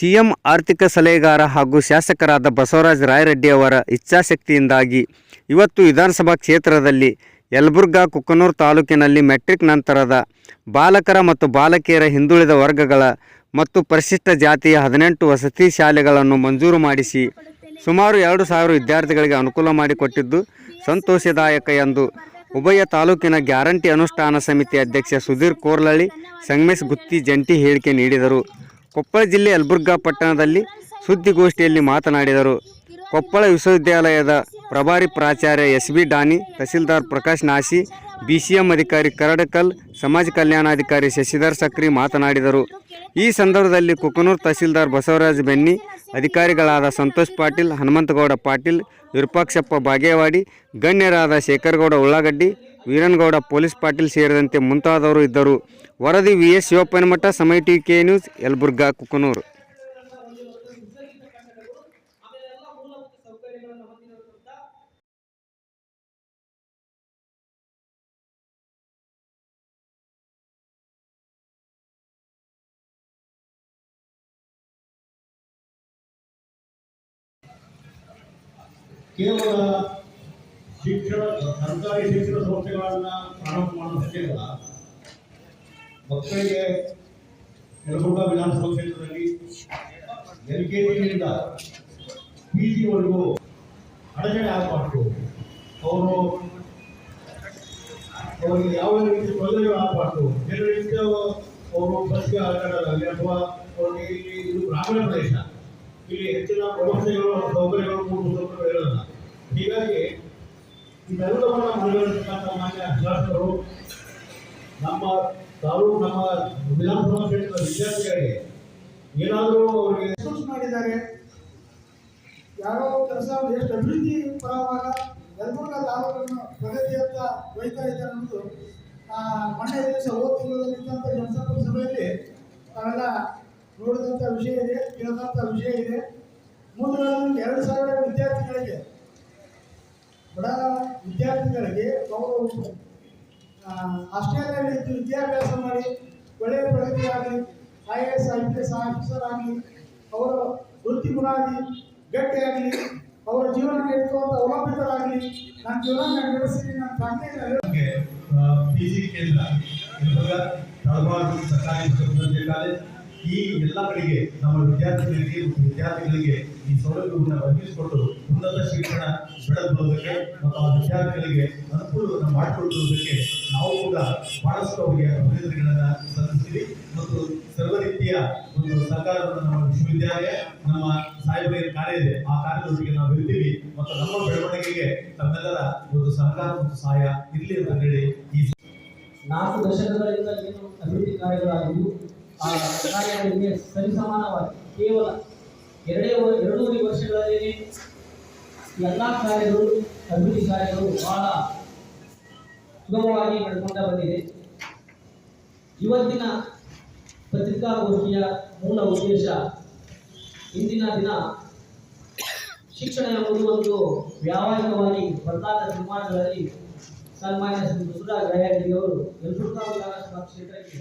CM ಆರ್ಥಿಕ ಸಲಹೆಗಾರ ಹಾಗೂ ಶಾಸಕರಾದ ಬಸವರಾಜ ರಾಯರೆಡ್ಡಿ ಅವರ ಇಚ್ಛಾಶಕ್ತಿಯಿಂದಾಗಿ ಇವತ್ತು ವಿಧಾನಸಭಾ ಕ್ಷೇತ್ರದಲ್ಲಿ ಯಲಬುರ್ಗಾ ಕುಕನೂರು ತಾಲೂಕಿನಲ್ಲಿ ಮೆಟ್ರಿಕ್ ನಂತರದ ಬಾಲಕರ ಮತ್ತು ಬಾಲಕಿಯರ ಹಿಂದುಳಿದ ವರ್ಗಗಳ ಮತ್ತು ಪರಿಶಿಷ್ಟ ಜಾತಿಯ 18 ವಸತಿ ಶಾಲೆಗಳನ್ನು ಮಂಜೂರು ಮಾಡಿಸಿ ಸುಮಾರು 2,000 ವಿದ್ಯಾರ್ಥಿಗಳಿಗೆ ಅನುಕೂಲ ಮಾಡಿಕೊಟ್ಟಿದ್ದು ಸಂತೋಷದಾಯಕ ಎಂದು ಉಭಯ ತಾಲೂಕಿನ ಗ್ಯಾರಂಟಿ ಅನುಷ್ಠಾನ ಸಮಿತಿ ಅಧ್ಯಕ್ಷ ಸುಧೀರ್ ಕೋರ್ಲಳ್ಳಿ ಸಂಗಮೇಶ್ ಗುತ್ತಿ ಜಂಟಿ ಹೇಳಿಕೆ ನೀಡಿದರು. ಕೊಪ್ಪಳ ಜಿಲ್ಲೆ ಯಲಬುರ್ಗಾ ಪಟ್ಟಣದಲ್ಲಿ ಸುದ್ದಿಗೋಷ್ಠಿಯಲ್ಲಿ ಮಾತನಾಡಿದರು. ಕೊಪ್ಪಳ ವಿಶ್ವವಿದ್ಯಾಲಯದ ಪ್ರಭಾರಿ ಪ್ರಾಚಾರ್ಯ ಎಸ್.ಬಿ. ಡಾನಿ, ತಹಸೀಲ್ದಾರ್ ಪ್ರಕಾಶ್ ನಾಸಿ, BCM ಅಧಿಕಾರಿ ಕರಡಕಲ್, ಸಮಾಜ ಕಲ್ಯಾಣಾಧಿಕಾರಿ ಶಶಿಧರ್ ಸಕ್ರಿ ಮಾತನಾಡಿದರು. ಈ ಸಂದರ್ಭದಲ್ಲಿ ಕುಕನೂರು ತಹಸೀಲ್ದಾರ್ ಬಸವರಾಜ ಬೆನ್ನಿ, ಅಧಿಕಾರಿಗಳಾದ ಸಂತೋಷ್ ಪಾಟೀಲ್, ಹನುಮಂತಗೌಡ ಪಾಟೀಲ್, ವಿರೂಪಾಕ್ಷಪ್ಪ ಬಾಗೇವಾಡಿ, ಗಣ್ಯರಾದ ಶೇಖರಗೌಡ ಉಳ್ಳಾಗಡ್ಡಿ, ವೀರನಗೌಡ ಪೊಲೀಸ್ ಪಾಟೀಲ್ ಸೇರಿದಂತೆ ಮುಂತಾದವರು ಇದ್ದರು. ವರದಿ VS ಶಿವಪ್ಪನಮಠ, ಸಮಯ TK ನ್ಯೂಸ್, ಯಲಬುರ್ಗಾ ಕುಕನೂರು. ಕೇವಲ ಶಿಕ್ಷಣ ಸರ್ಕಾರಿ ಶಿಕ್ಷಣ ಸಂಸ್ಥೆಗಳನ್ನು ಪ್ರಾರಂಭ ಮಾಡೋದಷ್ಟೇ ಅಲ್ಲ, ಮಕ್ಕಳಿಗೆ ಯಲಬುರ್ಗಾ ವಿಧಾನಸಭಾ ಕ್ಷೇತ್ರದಲ್ಲಿ LKG PG ವರೆಗೂ ಅಡಚಣೆ ಆಗಬಾರ್ದು. ಅವರಿಗೆ ಯಾವ ರೀತಿ ತೊಂದರೆಗಳು ಆಗಬಾರ್ದು. ಜನರಿಂದ ಅವರು ಬಸ್ಗೆ ಆಟಾಡೋದಾಗಲಿ ಅಥವಾ ಅವರಿಗೆ ಇದು ಗ್ರಾಮೀಣ ಪ್ರದೇಶ, ಇಲ್ಲಿ ಹೆಚ್ಚಿನ ವ್ಯವಸ್ಥೆಗಳು ಸೌಕರ್ಯಗಳು ಮೂಲಸೌಕರ್ಯಗಳು ಇರೋಲ್ಲ. ಹೀಗಾಗಿ ಇವೆಲ್ಲವನ್ನ ಮನಗಣಿಸತಕ್ಕಂಥ ಮಾನ್ಯ ಶಾಸಕರು ನಮ್ಮ ವಿಧಾನಸಭಾ ಕ್ಷೇತ್ರದ ವಿದ್ಯಾರ್ಥಿಗಳಿಗೆ ಏನಾದರೂ ಅವರಿಗೆ ಮಾಡಿದ್ದಾರೆ. ಯಾರೋ ಕೆಲಸ ಎಷ್ಟು ಅಭಿವೃದ್ಧಿ ಪರವಾಗ ಯಲಬುರ್ಗಾ ತಾಲೂಕನ್ನು ಪ್ರಗತಿಯತ್ತ ಒಯ್ತಾ ಇದ್ದಾರೆ ಅನ್ನೋದು ಮೊನ್ನೆ ದಿವಸ ತಿಂಗಳಿದ್ದಂಥ ಜನಸಂಪರ್ಕ ಸಭೆಯಲ್ಲಿ ನಾವೆಲ್ಲ ನೋಡಿದಂಥ ವಿಷಯ ಇದೆ, ಕೇಳಿದಂಥ ವಿಷಯ ಇದೆ. ಮುಂದೆ 2,000 ವಿದ್ಯಾರ್ಥಿಗಳಿಗೆ, ಬಡ ವಿದ್ಯಾರ್ಥಿಗಳಿಗೆ ಅವರು ಆಸ್ಟ್ರೇಲಿಯಾದಲ್ಲಿ ಇದ್ದು ವಿದ್ಯಾಭ್ಯಾಸ ಮಾಡಿ ಒಳ್ಳೆಯ ಪ್ರಗತಿ ಆಗಲಿ, IAS IPS ಆಫೀಸರ್ ಆಗಲಿ, ಅವರ ವೃತ್ತಿ ಬುನಾದಿ ಗಟ್ಟಿಯಾಗಲಿ, ಅವರ ಜೀವನ ನಡೆಸುವಂಥ ಅವಲಂಬಿತರಾಗಲಿ, ನನ್ನ ಜೀವನ ನಡೆಸಿ ನನ್ನ ತಂದೆ PG ಕೇಂದ್ರ ಸರ್ಕಾರಿ ಕಾಲೇಜ್ ಈ ಎಲ್ಲ ಕಡೆಗೆ ನಮ್ಮ ವಿದ್ಯಾರ್ಥಿಗಳಿಗೆ ಮತ್ತು ವಿದ್ಯಾರ್ಥಿಗಳಿಗೆ ಈ ಸೌಲಭ್ಯವನ್ನು ಒದಗಿಸಿಕೊಟ್ಟು ಉನ್ನತ ಶಿಕ್ಷಣ ಬೆಳೆದುಕೊಳ್ಳೋದಕ್ಕೆ ಮತ್ತು ಆ ವಿದ್ಯಾರ್ಥಿಗಳಿಗೆ ಅನುಕೂಲವನ್ನು ಮಾಡಿಕೊಡುವುದಕ್ಕೆ ನಾವು ಕೂಡ ಬಹಳಷ್ಟು ಅವರಿಗೆ ಅಭಿನಂದನೆಗಳನ್ನು ಸಲ್ಲಿಸ್ತೀವಿ ಮತ್ತು ಸರ್ವ ರೀತಿಯ ಒಂದು ಸಹಕಾರವನ್ನು ನಮ್ಮ ವಿಶ್ವವಿದ್ಯಾಲಯ, ನಮ್ಮ ಸಾಹೇಬರ ಕಾರ್ಯ ಇದೆ, ಆ ಕಾರ್ಯದೊಂದಿಗೆ ನಾವು ಇರ್ತೀವಿ ಮತ್ತು ನಮ್ಮ ಬೆಳವಣಿಗೆಗೆ ತಮ್ಮೆಲ್ಲರ ಒಂದು ಸಹಕಾರ ಮತ್ತು ಸಹಾಯ ಇರಲಿ ಅಂತ ಹೇಳಿ ಈ 4 ದಶಕಗಳಿಂದ ಏನು ಅಭಿವೃದ್ಧಿ ಕಾರ್ಯಗಳಾಗಿದ್ದು ಆ ಕಾರ್ಯಗಳಿಗೆ ಸರಿಸಮಾನವಾಗಿ ಕೇವಲ 2.5 ವರ್ಷಗಳಲ್ಲಿ ಎಲ್ಲ ಕಾರ್ಯಗಳು, ಅಭಿವೃದ್ಧಿ ಕಾರ್ಯಗಳು ಬಹಳ ಸುಗಮವಾಗಿ ನಡೆದುಕೊಂಡ ಬಂದಿದೆ. ಇವತ್ತಿನ ಪತ್ರಿಕಾಗೋಷ್ಠಿಯ ಮೂಲ ಉದ್ದೇಶ, ಇಂದಿನ ದಿನ ಶಿಕ್ಷಣ ಎಂಬುದು ಒಂದು ವ್ಯಾವಹಾರಿಕವಾಗಿ ಬದಲಾದ ನಿರ್ಮಾಣಗಳಲ್ಲಿ ಸನ್ಮಾನ್ಯ ಶ್ರೀ ಬಸವರಾಜ ರಾಯರೆಡ್ಡಿ ಅವರು ಯಲಬುರ್ಗಾ ವಿಧಾನಸಭಾ ಕ್ಷೇತ್ರಕ್ಕೆ